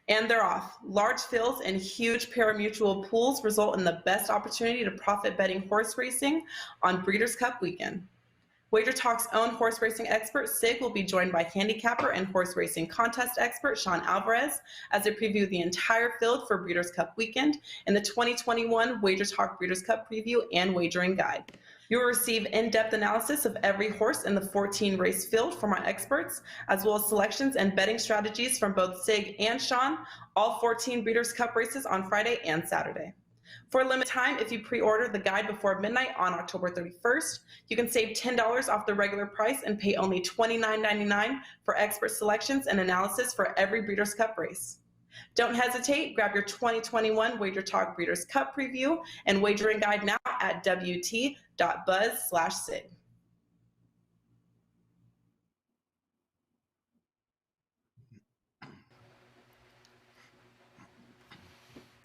And they're off. Large fields and huge pari-mutuel pools result in the best opportunity to profit betting horse racing on Breeders' Cup weekend. WagerTalk's own horse racing expert, Sig, will be joined by handicapper and horse racing contest expert Sean Alvarez as they preview the entire field for Breeders' Cup weekend in the 2021 WagerTalk Breeders' Cup preview and wagering guide. You will receive in-depth analysis of every horse in the 14-race field from our experts, as well as selections and betting strategies from both Sig and Sean, all 14 Breeders' Cup races on Friday and Saturday. For a limited time, if you pre-order the guide before midnight on October 31st, you can save $10 off the regular price and pay only $29.99 for expert selections and analysis for every Breeders' Cup race. Don't hesitate, grab your 2021 WagerTalk Breeders' Cup preview and wagering guide now at wt.buzz/sig.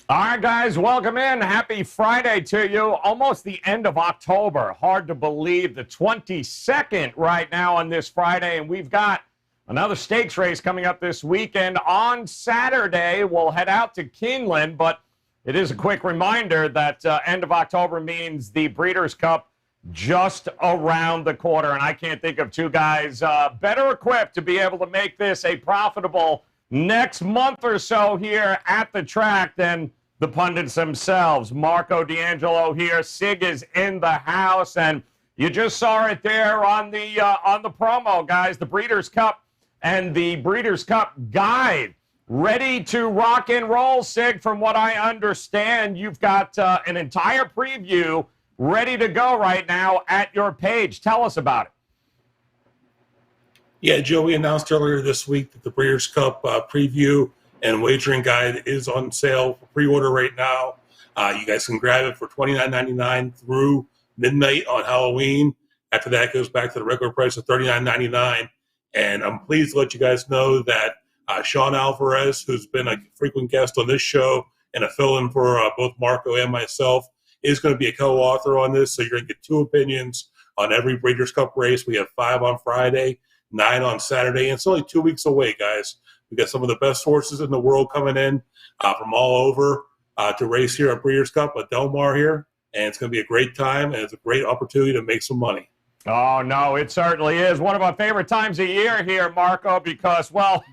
All right, guys, welcome in. Happy Friday to you. Almost the end of October. Hard to believe, the 22nd right now on this Friday, and we've got another stakes race coming up this weekend. On Saturday, we'll head out to Keeneland, but it is a quick reminder that end of October means the Breeders' Cup just around the corner, and I can't think of two guys better equipped to be able to make this a profitable next month or so here at the track than the pundits themselves. Marco D'Angelo here. Sig is in the house, and you just saw it there on the promo, guys. The Breeders' Cup and the Breeders' Cup guide ready to rock and roll. Sig, from what I understand, you've got an entire preview ready to go right now at your page. Tell us about it. Yeah, Joe, we announced earlier this week that the Breeders' Cup preview and wagering guide is on sale for pre-order right now. You guys can grab it for $29.99 through midnight on Halloween. After that, it goes back to the regular price of $39.99. And I'm pleased to let you guys know that Sean Alvarez, who's been a frequent guest on this show and a fill-in for both Marco and myself, is going to be a co-author on this. So you're going to get two opinions on every Breeders' Cup race. We have 5 on Friday, 9 on Saturday, and it's only 2 weeks away, guys. We got some of the best horses in the world coming in from all over to race here at Breeders' Cup at Del Mar here, and it's going to be a great time, and it's a great opportunity to make some money. Oh, no, it certainly is. One of my favorite times of year here, Marco, because, well,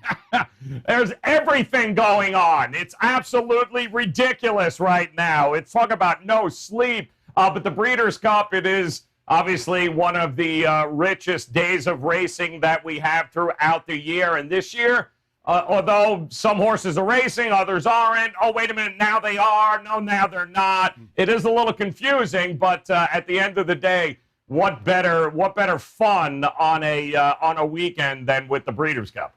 there's everything going on. It's absolutely ridiculous right now. It's talk about no sleep, but the Breeders' Cup, it is obviously one of the richest days of racing that we have throughout the year. And this year, although some horses are racing, others aren't. Oh, wait a minute, now they are. No, now they're not. It is a little confusing, but at the end of the day, what better fun on a weekend than with the Breeders' Cup?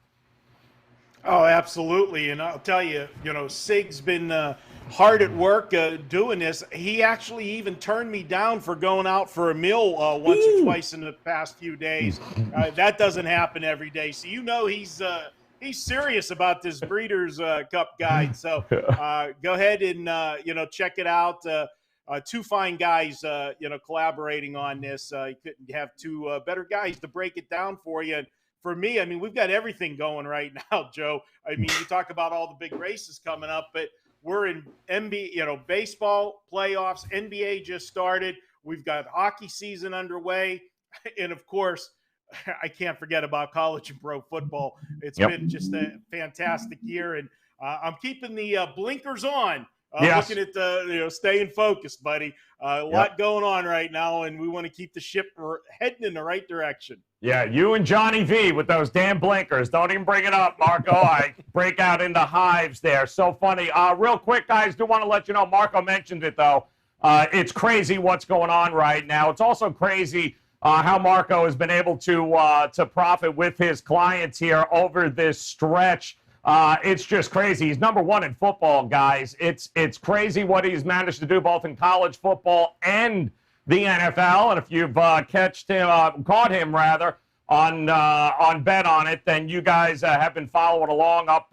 Oh, absolutely. And I'll tell you, Sig's been hard at work doing this. He actually even turned me down for going out for a meal once or twice in the past few days. That doesn't happen every day. So he's serious about this Breeders' Cup guide. So go ahead and check it out. Two fine guys collaborating on this. You couldn't have two better guys to break it down for you. And for me, I mean, we've got everything going right now, Joe. I mean, you talk about all the big races coming up, but we're in NBA, baseball playoffs. NBA just started. We've got hockey season underway, and of course, I can't forget about college and pro football. It's been just a fantastic year, and I'm keeping the blinkers on. Yes. Looking at staying focused, buddy. A lot going on right now, and we want to keep the ship heading in the right direction. Yeah, you and Johnny V with those damn blinkers. Don't even bring it up, Marco. I break out into hives there. So funny. Real quick, guys, do want to let you know, Marco mentioned it, though. It's crazy what's going on right now. It's also crazy how Marco has been able to profit with his clients here over this stretch. It's just crazy. He's number one in football, guys. It's crazy what he's managed to do both in college football and the NFL. And if you've caught him on Bet On It, then you guys have been following along, up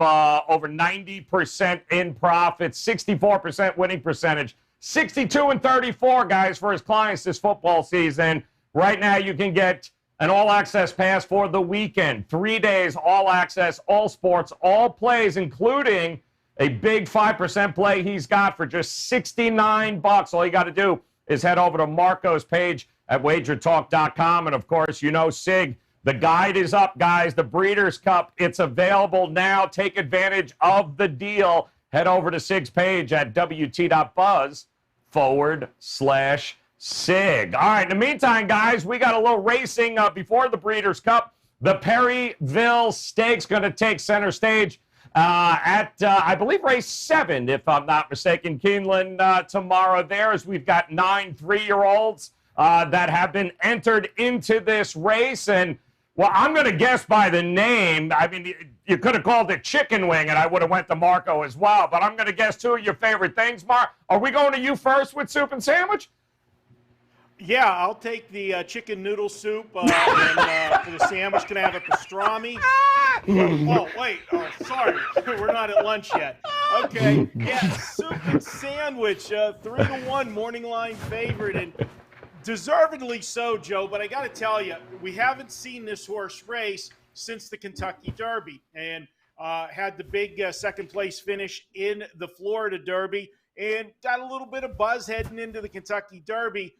over 90% in profit, 64% winning percentage, 62-34, guys, for his clients this football season. Right now, you can get an all-access pass for the weekend. 3 days, all access, all sports, all plays, including A big 5% play he's got for just $69. All you got to do is head over to Marco's page at WagerTalk.com. And, of course, you know, Sig, the guide is up, guys. The Breeders' Cup, it's available now. Take advantage of the deal. Head over to Sig's page at wt.buzz/Sig. All right, in the meantime, guys, we got a little racing before the Breeders' Cup. The Perryville Stakes going to take center stage at, I believe, race 7, if I'm not mistaken, Keeneland tomorrow there, as we've got 9 3-year-olds that have been entered into this race. And, well, I'm going to guess by the name. I mean, you could have called it Chicken Wing, and I would have went to Marco as well. But I'm going to guess 2 of your favorite things, Mark. Are we going to you first with soup and sandwich? Yeah, I'll take the chicken noodle soup, and for the sandwich, can I have a pastrami? Oh, wait. Oh, sorry. We're not at lunch yet. Okay. Yeah, soup and sandwich, 3-1 morning line favorite, and deservedly so, Joe. But I got to tell you, we haven't seen this horse race since the Kentucky Derby, and had the big second-place finish in the Florida Derby, and got a little bit of buzz heading into the Kentucky Derby,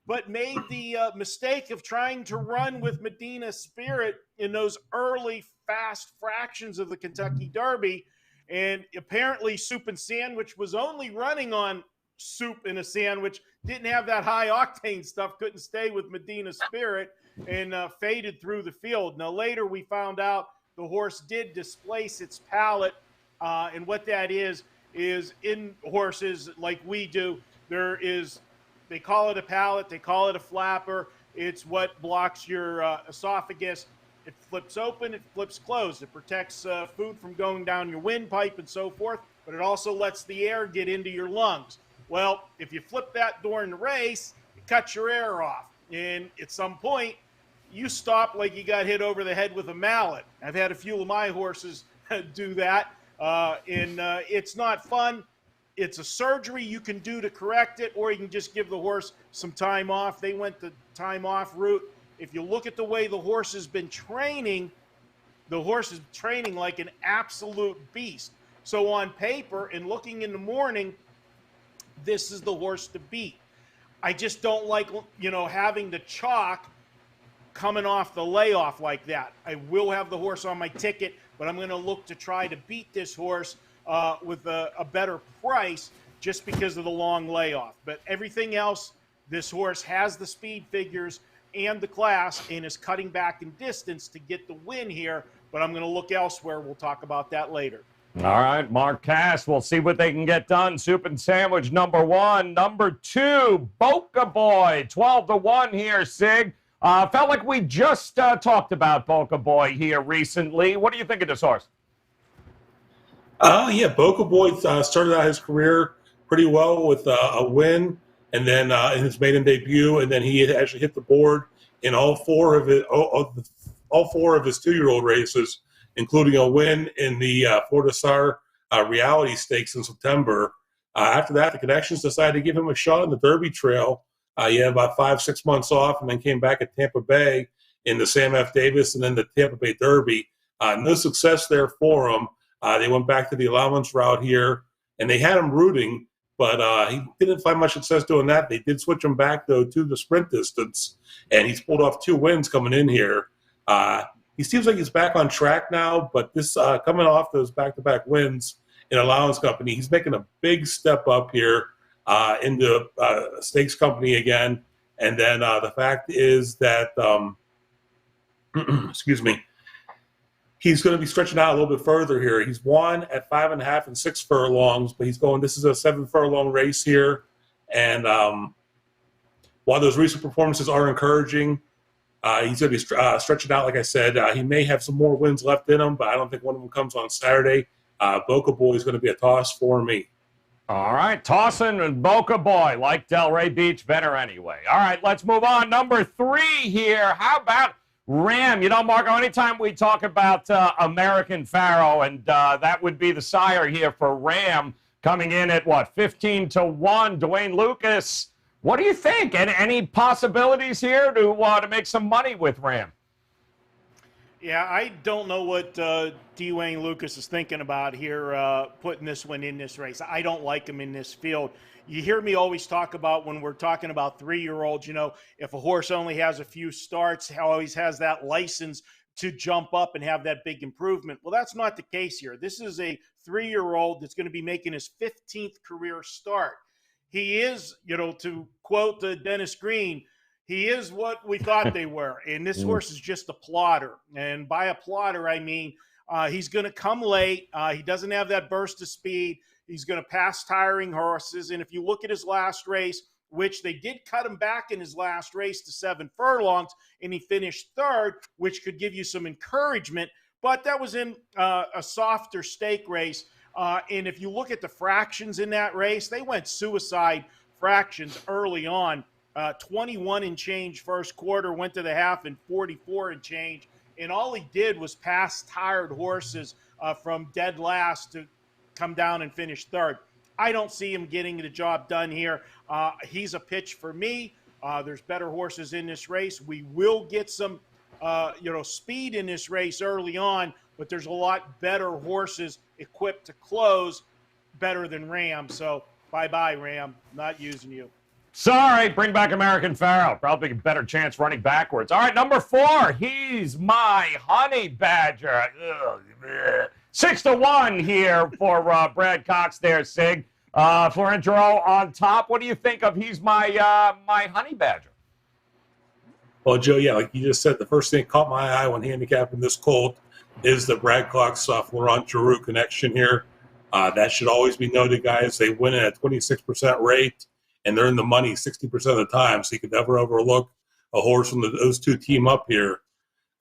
but made the mistake of trying to run with Medina Spirit in those early fast fractions of the Kentucky Derby. And apparently Soup and Sandwich was only running on soup and a sandwich, didn't have that high octane stuff, couldn't stay with Medina Spirit, and faded through the field. Now later we found out the horse did displace its palate, and what that is in horses like we do, they call it a palate, they call it a flapper. It's what blocks your esophagus. It flips open, it flips closed. It protects food from going down your windpipe and so forth, but it also lets the air get into your lungs. Well, if you flip that during the race, it cuts your air off. And at some point, you stop like you got hit over the head with a mallet. I've had a few of my horses do that, and it's not fun. It's a surgery you can do to correct it, or you can just give the horse some time off. They went the time off route. If you look at the way the horse has been training, the horse is training like an absolute beast. So on paper and looking in the morning, this is the horse to beat. I just don't like, having the chalk coming off the layoff like that. I will have the horse on my ticket, but I'm going to look to try to beat this horse with a better price just because of the long layoff. But everything else, this horse has the speed figures and the class and is cutting back in distance to get the win here. But I'm going to look elsewhere. We'll talk about that later. All right, Mark Casse. We'll see what they can get done. Soup and Sandwich, number 1. Number 2, Boca Boy, 12-1 here, Sig. Felt like we just talked about Boca Boy here recently. What do you think of this horse? Yeah, Boca Boy started out his career pretty well with a win, and then in his maiden debut, and then he had actually hit the board in all four of his 2-year-old races, including a win in the Florida Star Reality Stakes in September. After that, the Connections decided to give him a shot in the Derby Trail. He had about 5-6 months off, and then came back at Tampa Bay in the Sam F. Davis and then the Tampa Bay Derby. No success there for him. They went back to the allowance route here, and they had him rooting, but he didn't find much success doing that. They did switch him back, though, to the sprint distance, and he's pulled off 2 wins coming in here. He seems like he's back on track now, but this coming off those back-to-back wins in allowance company, he's making a big step up here into stakes company again. And then the fact is that, excuse me, he's going to be stretching out a little bit further here. He's won at 5.5 and 6 furlongs, but he's going, this is a 7-furlong race here. And while those recent performances are encouraging, he's going to be stretching out, like I said. He may have some more wins left in him, but I don't think one of them comes on Saturday. Boca Boy is going to be a toss for me. All right, tossing and Boca Boy, like Delray Beach, better anyway. All right, let's move on. Number 3 here. How about Ram? You know, Marco, anytime we talk about American Pharaoh, and that would be the sire here for Ram, coming in at, what, 15-1, Dwayne Lucas. What do you think? And any possibilities here to make some money with Ram? Yeah, I don't know what Dwayne Lucas is thinking about here, putting this one in this race. I don't like him in this field. You hear me always talk about when we're talking about 3-year-olds, if a horse only has a few starts, he always has that license to jump up and have that big improvement. Well, that's not the case here. This is a 3-year-old that's going to be making his 15th career start. He is, to quote Dennis Green, he is what we thought they were. And this horse is just a plotter. And by a plotter, I mean he's going to come late. He doesn't have that burst of speed. He's going to pass tiring horses. And if you look at his last race, which they did cut him back in his last race to 7 furlongs, and he finished 3rd, which could give you some encouragement. But that was in a softer stake race. And if you look at the fractions in that race, they went suicide fractions early on. 21 and change first quarter, went to the half and 44 and change. And all he did was pass tired horses from dead last to come down and finish 3rd. I don't see him getting the job done here. He's a pitch for me. There's better horses in this race. We will get some, speed in this race early on, but there's a lot better horses equipped to close better than Ram. So bye-bye, Ram. Not using you. Sorry, bring back American Pharaoh. Probably a better chance running backwards. All right, number 4. He's my honey badger. 6-1 here for Brad Cox there, Sig. Florentino on top. What do you think of he's my honey badger? Well, Joe, yeah, like you just said, the first thing that caught my eye when handicapping this colt is the Brad Cox Florent Giroux connection here. That should always be noted, guys. They win at a 26% rate, and they're in the money 60% of the time, so you could never overlook a horse when those two team up here.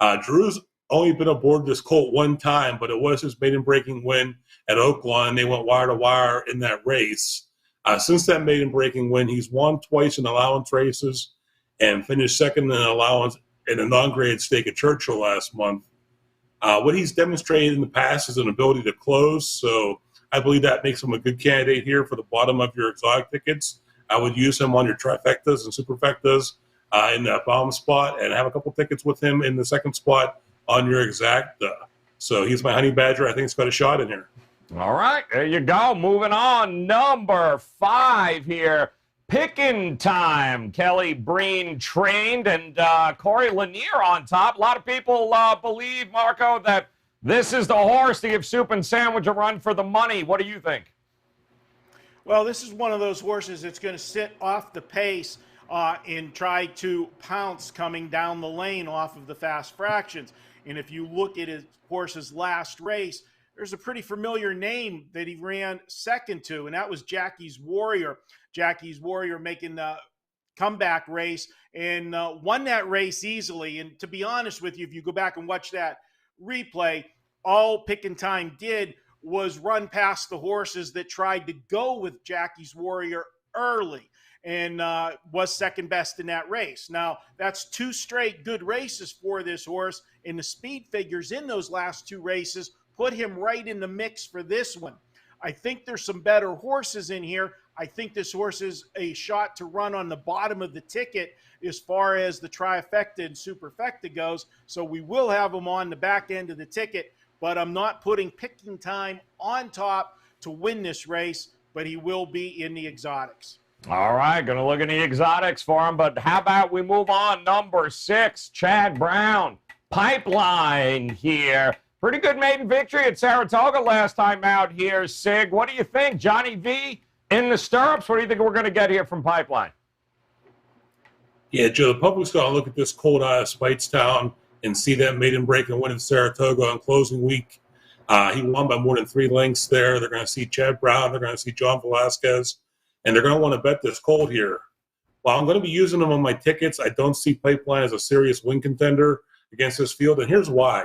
Giroux's only been aboard this colt one time, but it was his maiden-breaking win at Oaklawn. They went wire to wire in that race. Since that maiden-breaking win, he's won twice in allowance races and finished second in allowance in a non-graded stake at Churchill last month. What he's demonstrated in the past is an ability to close, so I believe that makes him a good candidate here for the bottom of your exotic tickets. I would use him on your trifectas and superfectas in that bottom spot, and have a couple tickets with him in the second spot on your exacta. So he's my honey badger. I think it's got a shot in here. All right, there you go. Moving on, number 5 here. Pickin Time. Kelly Breen trained, and Corey Lanier on top. A lot of people believe, Marco, that this is the horse to give Soup and Sandwich a run for the money. What do you think? Well, this is one of those horses that's going to sit off the pace and try to pounce coming down the lane off of the fast fractions. And if you look at his horse's last race, there's a pretty familiar name that he ran second to, and that was Jackie's Warrior. Jackie's Warrior making the comeback race and won that race easily. And to be honest with you, if you go back and watch that replay, all Pickin Time did was run past the horses that tried to go with Jackie's Warrior early and was second best in that race. Now, that's 2 straight good races for this horse, and the speed figures in those last 2 races put him right in the mix for this one. I think there's some better horses in here. I think this horse is a shot to run on the bottom of the ticket as far as the trifecta and superfecta goes, so we will have him on the back end of the ticket, but I'm not putting Pickin Time on top to win this race, but he will be in the exotics. All right, going to look at the exotics for him, but how about we move on? Number 6, Chad Brown. Pipeline here. Pretty good maiden victory at Saratoga last time out here, Sig. What do you think? Johnny V in the stirrups? What do you think we're going to get here from Pipeline? Yeah, Joe, the public's going to look at this colt out of Speightstown and see that maiden break and win in Saratoga on closing week. He won by more than 3 lengths there. They're going to see Chad Brown. They're going to see John Velasquez. And they're going to want to bet this colt here. While I'm going to be using them on my tickets, I don't see Pipeline as a serious win contender against this field, and here's why.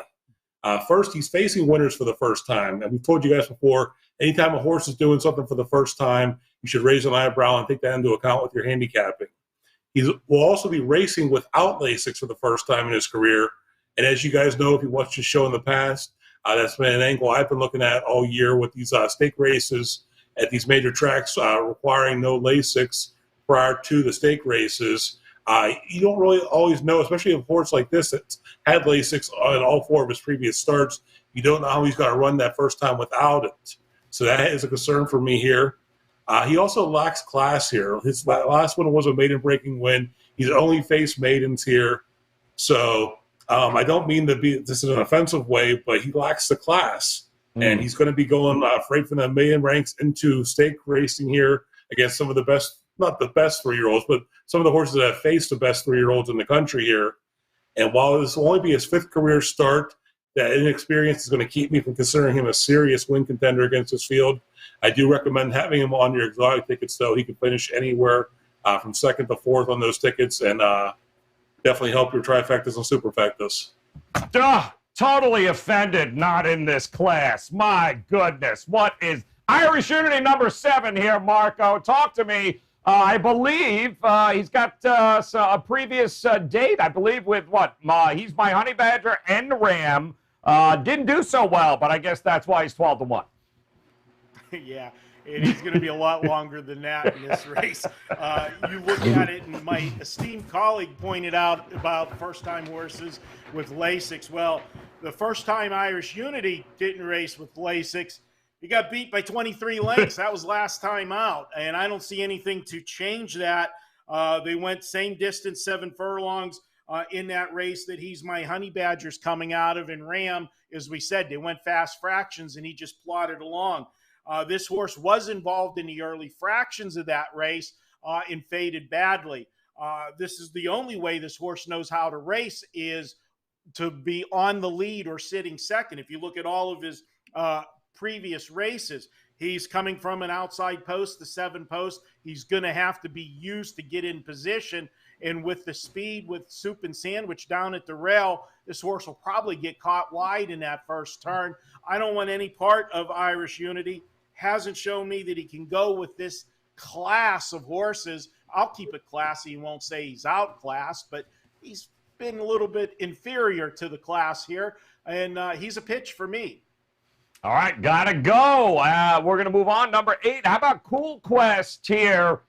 First, he's facing winners for the first time. And we've told you guys before, anytime a horse is doing something for the first time, you should raise an eyebrow and take that into account with your handicapping. He will also be racing without Lasix for the first time in his career. And as you guys know, if you watched the show in the past, that's been an angle I've been looking at all year with these stake races at these major tracks requiring no Lasix prior to the stake races. You don't really always know, especially a horse like this that's had Lasix on all 4 of his previous starts. You don't know how he's going to run that first time without it. So that is a concern for me here. He also lacks class here. His last one was a maiden-breaking win. He's only faced maidens here. So I don't mean to be this in an offensive way, but he lacks the class. And he's going to be going straight from the maiden ranks into stake racing here against some of the best, not the best 3-year-olds, but some of the horses that have faced the best 3-year-olds in the country here. And while this will only be his 5th career start, that inexperience is going to keep me from considering him a serious win contender against this field. I do recommend having him on your exotic tickets, though. He can finish anywhere from 2nd to 4th on those tickets, and definitely help your trifectas and superfectas. Duh! Totally offended, not in this class. My goodness, what is Irish Unity number 7 here, Marco? Talk to me. I believe he's got a previous date, I believe, with what? He's my Honey Badger and Ram. Didn't do so well, but I guess that's why he's 12-1. Yeah, it is going to be a lot longer than that in this race. You look at it, and my esteemed colleague pointed out about first-time horses with Lasix. Well, the first time Irish Unity didn't race with Lasix, he got beat by 23 lengths. That was last time out, and I don't see anything to change that. They went same distance, 7 furlongs in that race that he's my Honey Badgers coming out of. And Ram, as we said, they went fast fractions, and he just plodded along. This horse was involved in the early fractions of that race and faded badly. This is the only way this horse knows how to race, is to be on the lead or sitting second. If you look at all of his previous races, he's coming from an outside post, the 7 post. He's going to have to be used to get in position. And with the speed, with Soup and Sandwich down at the rail, this horse will probably get caught wide in that first turn. I don't want any part of Irish Unity. Hasn't shown me that he can go with this class of horses. I'll keep it classy and won't say he's outclassed, but he's been a little bit inferior to the class here, and he's a pitch for me. All right, gotta go. We're going to move on. Number 8, how about Cool Quest here?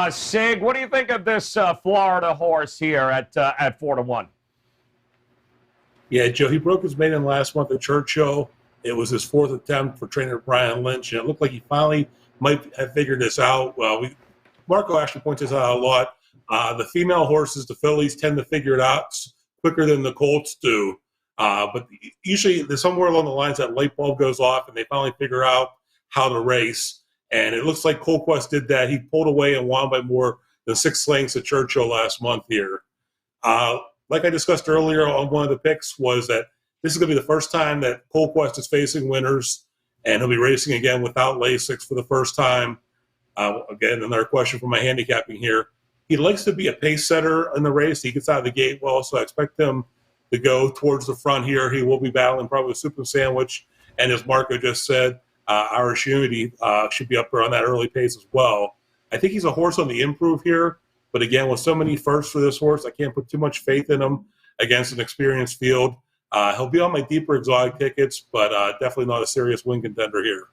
Sig, what do you think of this Florida horse here at 4-1? Yeah, Joe, he broke his maiden last month at Churchill. It was his 4th attempt for trainer Brian Lynch, and it looked like he finally might have figured this out. Well, Marco actually points this out a lot. The female horses, the fillies, tend to figure it out quicker than the colts do. But usually there's somewhere along the lines that light bulb goes off, and they finally figure out how to race. And it looks like Cool Quest did that. He pulled away and won by more than 6 lengths at Churchill last month here. Like I discussed earlier on one of the picks, was that this is going to be the first time that Cool Quest is facing winners, and he'll be racing again without Lasix for the first time. Again, another question for my handicapping here. He likes to be a pace setter in the race. He gets out of the gate well, so I expect him to go towards the front here. He will be battling probably with Soup and Sandwich, and as Marco just said, Irish Unity should be up there on that early pace as well. I think he's a horse on the improve here, but again, with so many firsts for this horse, I can't put too much faith in him against an experienced field. He'll be on my deeper exotic tickets, but definitely not a serious win contender here.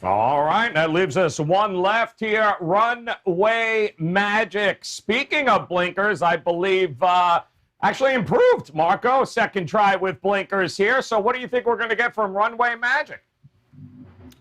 All right, that leaves us one left here. Runway Magic. Speaking of blinkers, I believe actually improved, Marco. 2nd try with blinkers here. So what do you think we're going to get from Runway Magic?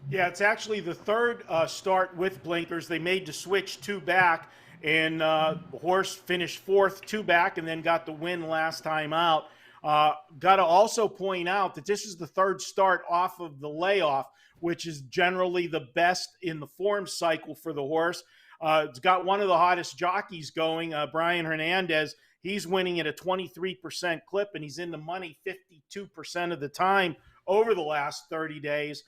Yeah, it's actually the 3rd start with blinkers. They made the switch 2 back, and the horse finished 4th 2 back and then got the win last time out. Got to also point out that this is the 3rd start off of the layoff, which is generally the best in the form cycle for the horse. It's got one of the hottest jockeys going, Brian Hernandez. He's winning at a 23% clip, and he's in the money 52% of the time over the last 30 days.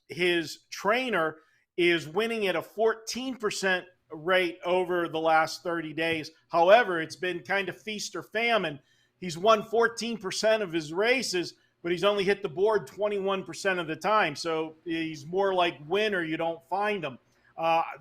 His trainer is winning at a 14% rate over the last 30 days. However, it's been kind of feast or famine. He's won 14% of his races, but he's only hit the board 21% of the time. So he's more like win or you don't find him.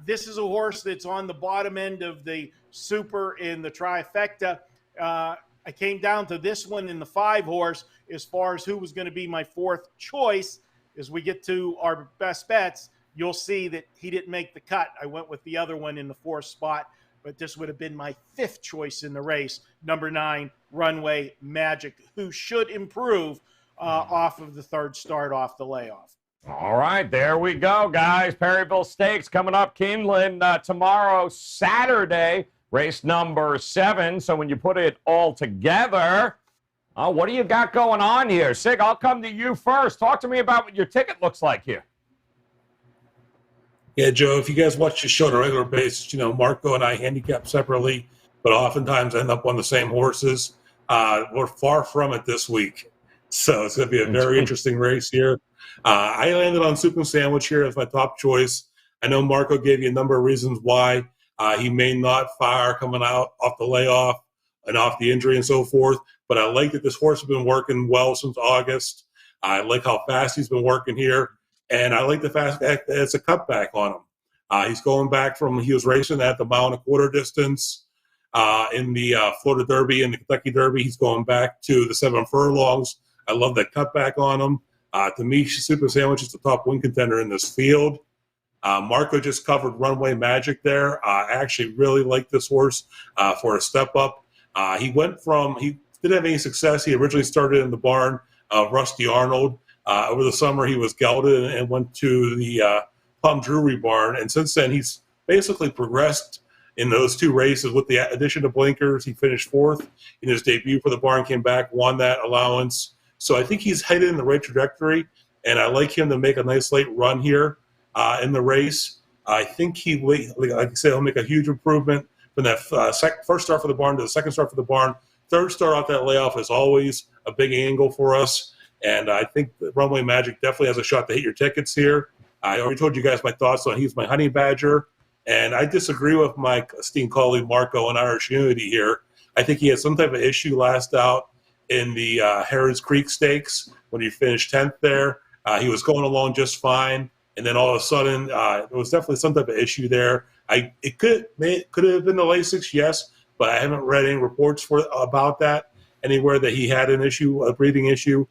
This is a horse that's on the bottom end of the super in the trifecta. I came down to this one in the 5 horse as far as who was going to be my 4th choice. As we get to our best bets, you'll see that he didn't make the cut. I went with the other one in the 4th spot. but this would have been my 5th choice in the race. Number 9, Runway Magic, who should improve off of the 3rd start off the layoff. All right, there we go, guys. Perryville Stakes coming up. Keeneland tomorrow, Saturday, race number 7. So when you put it all together, what do you got going on here? Sig, I'll come to you first. Talk to me about what your ticket looks like here. Yeah, Joe, if you guys watch the show on a regular basis, Marco and I handicap separately, but oftentimes end up on the same horses. We're far from it this week. So it's going to be a very interesting race here. I landed on Soup and Sandwich here as my top choice. I know Marco gave you a number of reasons why he may not fire coming out off the layoff and off the injury and so forth. But I like that this horse has been working well since August. I like how fast he's been working here. And I like the fact that it's a cutback on him. He's going back from, he was racing at the 1.25 mile distance in the Florida Derby and the Kentucky Derby. He's going back to the 7 furlongs. I love that cutback on him. To me, Super Sandwich is the top win contender in this field. Marco just covered Runway Magic there. I actually really like this horse for a step up. He didn't have any success. He originally started in the barn of Rusty Arnold. Over the summer, he was gelded and went to the Plum Drury barn. And since then, he's basically progressed in those 2 races with the addition of blinkers. He finished 4th in his debut for the barn, came back, won that allowance. So I think he's headed in the right trajectory, and I like him to make a nice late run here in the race. I think like I said, he'll make a huge improvement from that first start for the barn to the second start for the barn. 3rd start off that layoff is always a big angle for us, and I think the Runway Magic definitely has a shot to hit your tickets here. I already told you guys my thoughts on he's my honey badger, and I disagree with my esteemed colleague Marco in Irish Unity here. I think he had some type of issue last out in the Harrods Creek Stakes when he finished 10th there. He was going along just fine, and then all of a sudden there was definitely some type of issue there. It could have been the Lasix, yes, but I haven't read any reports about that anywhere that he had an issue, a breathing issue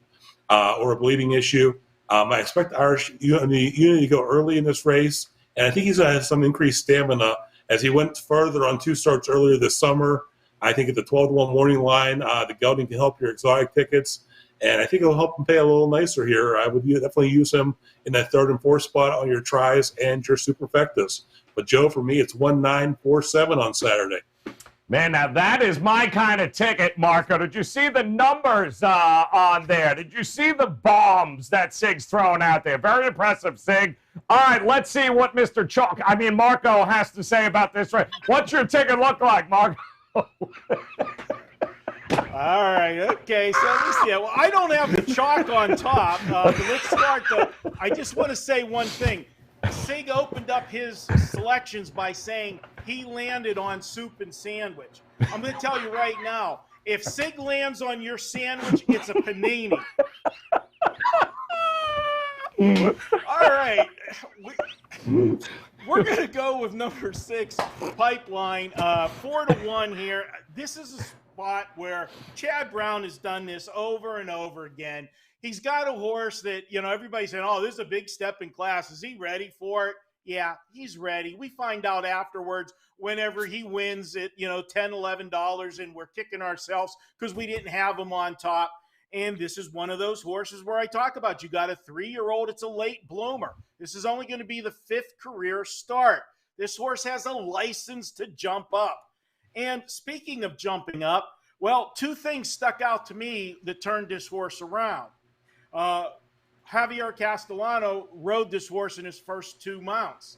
or a bleeding issue. I expect Irish Unity to go early in this race, and I think he's going to have some increased stamina as he went further on 2 starts earlier this summer. I think at the 12-1 morning line, the gelding can help your exotic tickets, and I think it'll help him pay a little nicer here. I would definitely use him in that 3rd and 4th spot on your tries and your superfectas. But, Joe, for me, it's 1947 on Saturday. Man, now that is my kind of ticket, Marco. Did you see the numbers on there? Did you see the bombs that Sig's throwing out there? Very impressive, Sig. All right, let's see what Marco has to say about this race. What's your ticket look like, Marco? All right, okay, so let me see. Well, I don't have the chalk on top, but let's start. I just want to say one thing. Sig opened up his selections by saying he landed on Soup and Sandwich. I'm going to tell you right now, if Sig lands on your sandwich, it's a panini. All right. We're going to go with number 6, Pipeline, 4-1 here. This is a spot where Chad Brown has done this over and over again. He's got a horse that, everybody's saying, oh, this is a big step in class. Is he ready for it? Yeah, he's ready. We find out afterwards whenever he wins at, $10, $11, and we're kicking ourselves because we didn't have him on top. And this is one of those horses where I talk about you got a 3-year-old. It's a late bloomer. This is only going to be the 5th career start. This horse has a license to jump up. And speaking of jumping up, well, 2 things stuck out to me that turned this horse around. Javier Castellano rode this horse in his first 2 mounts.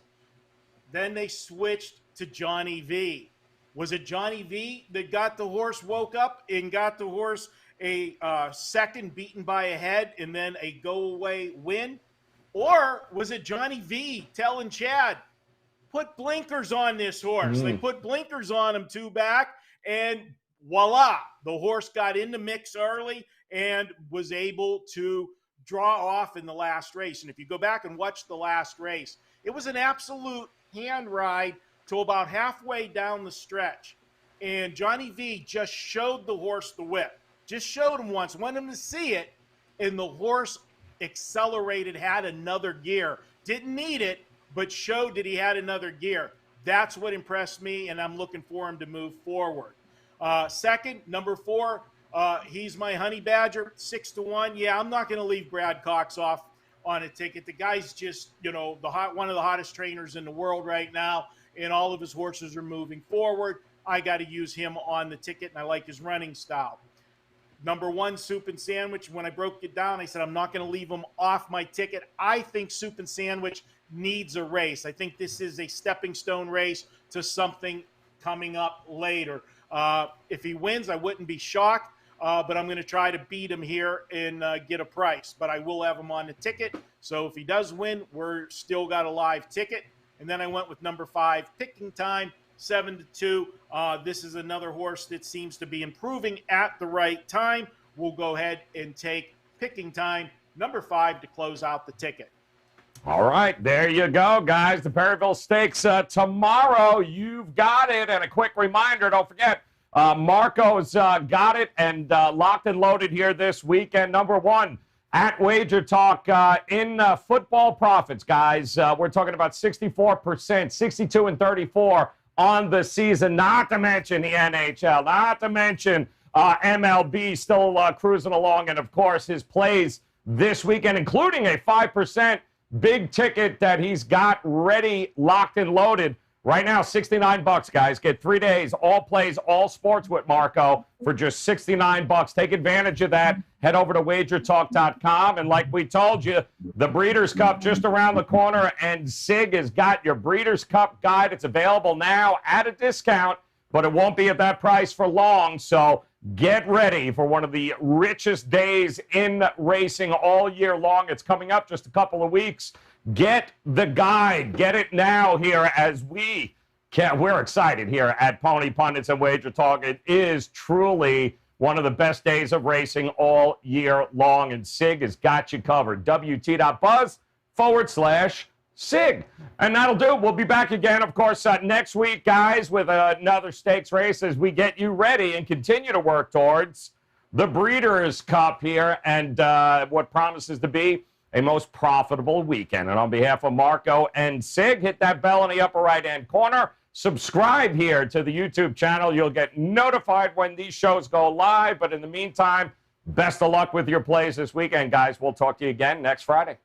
Then they switched to Johnny V. Was it Johnny V that got the horse woke up and got the horse a second beaten by a head and then a go-away win? Or was it Johnny V telling Chad, put blinkers on this horse? They put blinkers on him 2 back, and voila, the horse got in the mix early and was able to draw off in the last race. And if you go back and watch the last race, it was an absolute hand ride to about halfway down the stretch. And Johnny V just showed the horse the whip. Just showed him once, wanted him to see it, and the horse accelerated, had another gear. Didn't need it, but showed that he had another gear. That's what impressed me, and I'm looking for him to move forward. Second, number 4, he's my honey badger, 6-1. Yeah, I'm not going to leave Brad Cox off on a ticket. The guy's just, one of the hottest trainers in the world right now, and all of his horses are moving forward. I got to use him on the ticket, and I like his running style. Number 1, Soup and Sandwich. When I broke it down, I said I'm not going to leave him off my ticket. I think Soup and Sandwich needs a race. I think this is a stepping stone race to something coming up later. If he wins, I wouldn't be shocked, but I'm going to try to beat him here and get a price. But I will have him on the ticket. So if he does win, we're still got a live ticket. And then I went with number 5, Pickin Time, 7-2. This is another horse that seems to be improving at the right time. We'll go ahead and take Pickin Time, number 5, to close out the ticket. All right, there you go, guys. The Perryville Stakes tomorrow. You've got it. And a quick reminder, don't forget, Marco's got it and locked and loaded here this weekend. Number 1 at WagerTalk in football profits, guys. We're talking about 64%, 62-34 on the season, not to mention the NHL, not to mention MLB still cruising along, and, of course, his plays this weekend, including a 5% big ticket that he's got ready, locked and loaded. Right now, $69, guys. Get 3 days, all plays, all sports with Marco for just $69. Take advantage of that. Head over to WagerTalk.com. And like we told you, the Breeders' Cup just around the corner, and Sig has got your Breeders' Cup guide. It's available now at a discount, but it won't be at that price for long. So get ready for one of the richest days in racing all year long. It's coming up just a couple of weeks. Get the guide. Get it now here as we're excited here at Pony Pundits and WagerTalk. It is truly one of the best days of racing all year long, and Sig has got you covered. WT.buzz/Sig. And that'll do. We'll be back again, of course, next week, guys, with another stakes race as we get you ready and continue to work towards the Breeders' Cup here and what promises to be a most profitable weekend. And on behalf of Marco and Sig, hit that bell in the upper right-hand corner. Subscribe here to the YouTube channel. You'll get notified when these shows go live. But in the meantime, best of luck with your plays this weekend, guys. We'll talk to you again next Friday.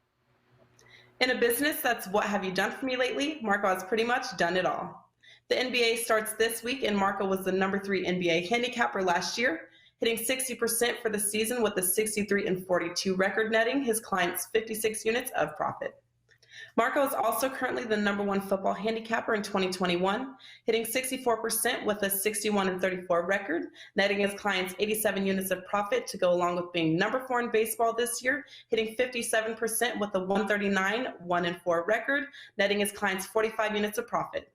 In a business that's what have you done for me lately, Marco has pretty much done it all. The NBA starts this week, and Marco was the number 3 NBA handicapper last year, hitting 60% for the season with a 63-42 record, netting his clients 56 units of profit. Marco is also currently the number 1 football handicapper in 2021, hitting 64% with a 61-34 record, netting his clients 87 units of profit to go along with being number 4 in baseball this year, hitting 57% with a 139-1-4 record, netting his clients 45 units of profit.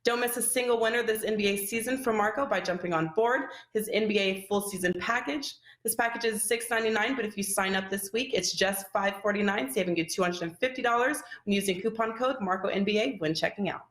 Don't miss a single winner this NBA season for Marco by jumping on board his NBA full season package. This package is $6.99, but if you sign up this week, it's just $5.49, saving you $250 when using coupon code MarcoNBA when checking out.